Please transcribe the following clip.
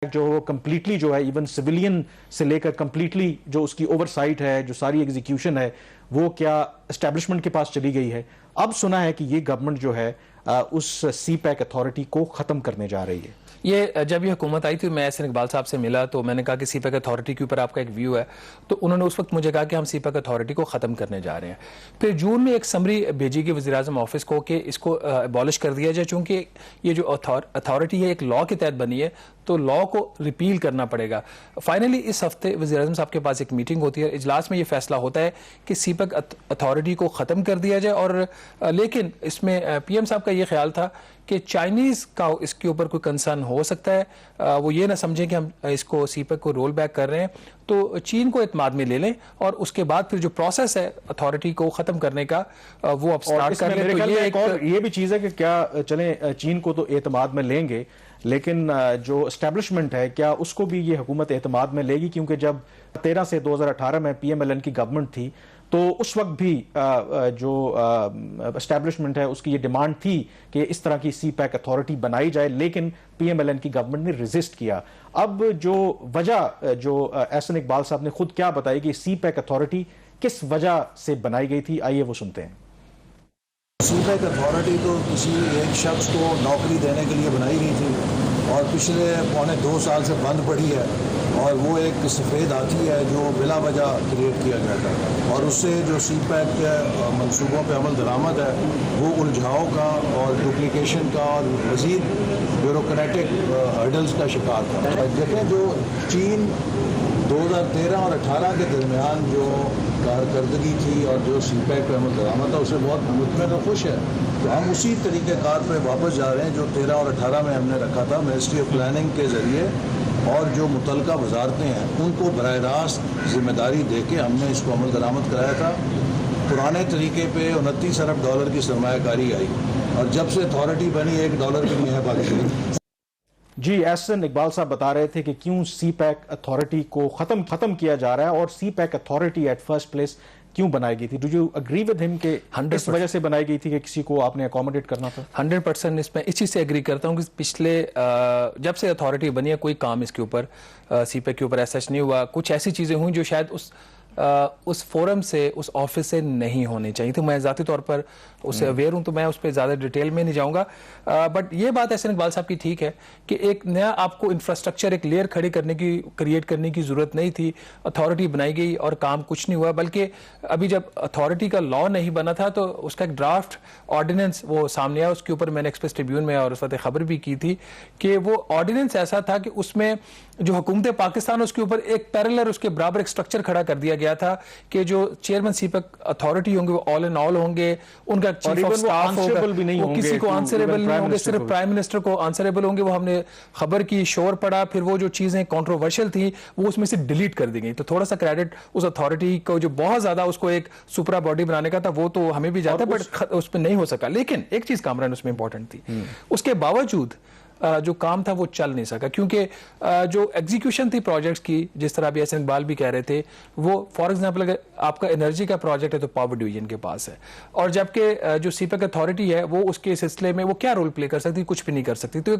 جو کمپلیٹلی جو ہے ایون سویلین سے لے کر کمپلیٹلی جو اس کی اوور سائٹ ہے، جو ساری ایگزیکیوشن ہے، وہ کیا اسٹیبلشمنٹ کے پاس چلی گئی ہے؟ اب سنا ہے کہ یہ گورنمنٹ جو ہے اس سی پیک اتھارٹی کو ختم کرنے جا رہی ہے۔ یہ جب یہ حکومت آئی تھی، میں احسن اقبال صاحب سے ملا تو میں نے کہا کہ سی پیک اتھارٹی کے اوپر آپ کا ایک ویو ہے، تو انہوں نے اس وقت مجھے کہا کہ ہم سی پیک اتھارٹی کو ختم کرنے جا رہے ہیں۔ پھر جون میں ایک سمری بھیجی گئی وزیر اعظم آفس کو کہ اس کو ابالش کر دیا جائے، چونکہ یہ جو اتھارٹی ہے ایک لاء کے تحت بنی ہے تو لاء کو ریپیل کرنا پڑے گا۔ فائنلی اس ہفتے وزیر اعظم صاحب کے پاس ایک میٹنگ ہوتی ہے، اجلاس میں یہ فیصلہ ہوتا ہے کہ سی پیک اتھارٹی کو ختم کر دیا جائے، اور لیکن اس میں پی ایم صاحب کا یہ خیال تھا کہ چائنیز کا اس کے اوپر کوئی کنسرن ہو سکتا ہے، وہ یہ نہ سمجھیں کہ ہم اس کو سی پیک کو رول بیک کر رہے ہیں، تو چین کو اعتماد میں لے لیں اور اس کے بعد پھر جو پروسیس ہے اتھارٹی کو ختم کرنے کا وہ اب سٹارٹ کر لیں۔ تو یہ بھی چیز ہے کہ کیا چلیں چین کو تو اعتماد میں لیں گے، لیکن جو اسٹیبلشمنٹ ہے کیا اس کو بھی یہ حکومت اعتماد میں لے گی؟ کیونکہ جب 13 سے 2018 میں پی ایم ایل این کی گورنمنٹ تھی تو اس وقت بھی جو اسٹیبلشمنٹ ہے اس کی یہ ڈیمانڈ تھی کہ اس طرح کی سی پیک اتھارٹی بنائی جائے، لیکن پی ایم ایل این کی گورنمنٹ نے ریزسٹ کیا۔ اب جو وجہ جو احسن اقبال صاحب نے خود کیا بتائی کہ سی پیک اتھارٹی کس وجہ سے بنائی گئی تھی، آئیے وہ سنتے ہیں۔ سی پیک اتھارٹی تو کسی ایک شخص کو نوکری دینے کے لیے بنائی گئی تھی اور پچھلے 2.25 سال سے بند پڑی ہے، اور وہ ایک سفید ہاتھی ہے جو بلا وجہ کریٹ کیا گیا تھا، اور اس سے جو سی پیک کے منصوبوں پہ عمل درآمد ہے وہ الجھاؤ کا اور ڈپلیکیشن کا اور مزید بیوروکریٹک ہرڈلز کا شکار تھا۔ دیکھیں جو چین 2013 اور 18 کے درمیان جو کارکردگی تھی اور جو سی پیک پہ عمل درآمد تھا، اسے بہت مطمئن اور خوش ہے، تو ہم اسی طریقہ کار پہ واپس جا رہے ہیں جو 13 اور 18 میں ہم نے رکھا تھا۔ منسٹری آف پلاننگ کے ذریعے اور جو متعلقہ وزارتیں ہیں ان کو براہ راست ذمہ داری دے کے ہم نے اس کو عمل درآمد کرایا تھا۔ پرانے طریقے پہ 29 ارب ڈالر کی سرمایہ کاری آئی، اور جب سے اتھارٹی بنی $1 بھی نہیں ہے پاکستان۔ جی احسن اقبال صاحب بتا رہے تھے کہ کیوں سی پیک اتھارٹی کو ختم کیا جا رہا ہے، اور CPEC authority at first place کیوں بنائی گئی تھی؟ ڈو یو اگری ود ہم کہ اس وجہ سے بنائی گئی تھی کہ کسی کو آپ نے اکوموڈیٹ کرنا تھا؟ 100% اس میں اس چیز سے اگری کرتا ہوں کہ پچھلے جب سے اتھارٹی بنی ہے کوئی کام اس کے اوپر سی پیک کے اوپر ایسا نہیں ہوا۔ کچھ ایسی چیزیں ہوئیں جو شاید اس فورم سے اس آفس سے نہیں ہونی چاہیے تھی۔ میں ذاتی طور پر اس سے اویئر ہوں، تو میں اس پہ زیادہ ڈیٹیل میں نہیں جاؤں گا، بٹ یہ بات احسن اقبال صاحب کی ٹھیک ہے کہ ایک نیا آپ کو انفراسٹرکچر ایک لیئر کھڑی کریٹ کرنے کی ضرورت نہیں تھی۔ اتھارٹی بنائی گئی اور کام کچھ نہیں ہوا، بلکہ ابھی جب اتھارٹی کا لاء نہیں بنا تھا تو اس کا ایک ڈرافٹ آرڈیننس وہ سامنے آیا، اس کے اوپر میں نے ایکسپریس ٹریبیون میں اور اس وقت خبر بھی کی تھی کہ وہ آرڈیننس ایسا تھا کہ اس میں جو حکومت پاکستان اس کے اوپر ایک پیرلر اس کے برابر ایک سٹرکچر کھڑا کر دیا گیا تھا کہ جو چیئرمین سی پیک اتھارٹی ہوں گے وہ آل ان آل ہوں گے، ان کا چیف آف سٹاف ہوگا، وہ کسی کو آنسریبل نہیں ہوں گے، صرف پرائم منسٹر کو آنسریبل ہوں گے۔ وہ ہم نے خبر کی، شور پڑا، پھر وہ جو چیزیں کنٹروورشل تھیں وہ اس میں سے ڈیلیٹ کر دی گئی۔ تو تھوڑا سا کریڈٹ اس اتھارٹی کو جو بہت زیادہ اس کو ایک سپرا باڈی بنانے کا تھا وہ تو ہمیں بھی جاتا ہے، بٹ اس پہ نہیں ہو سکا۔ لیکن ایک چیز کامران اس میں امپورٹنٹ تھی، اس کے باوجود جو کام تھا وہ چل نہیں سکا، کیونکہ جو ایگزیکیوشن تھی پروجیکٹس کی، جس طرح ابھی احسن اقبال بھی کہہ رہے تھے، وہ فار ایگزامپل اگر آپ کا انرجی کا پروجیکٹ ہے تو پاور ڈویژن کے پاس ہے، اور جبکہ جو سی پیک اتھارٹی ہے وہ اس کے سلسلے میں وہ کیا رول پلے کر سکتی؟ کچھ بھی نہیں کر سکتی۔ تو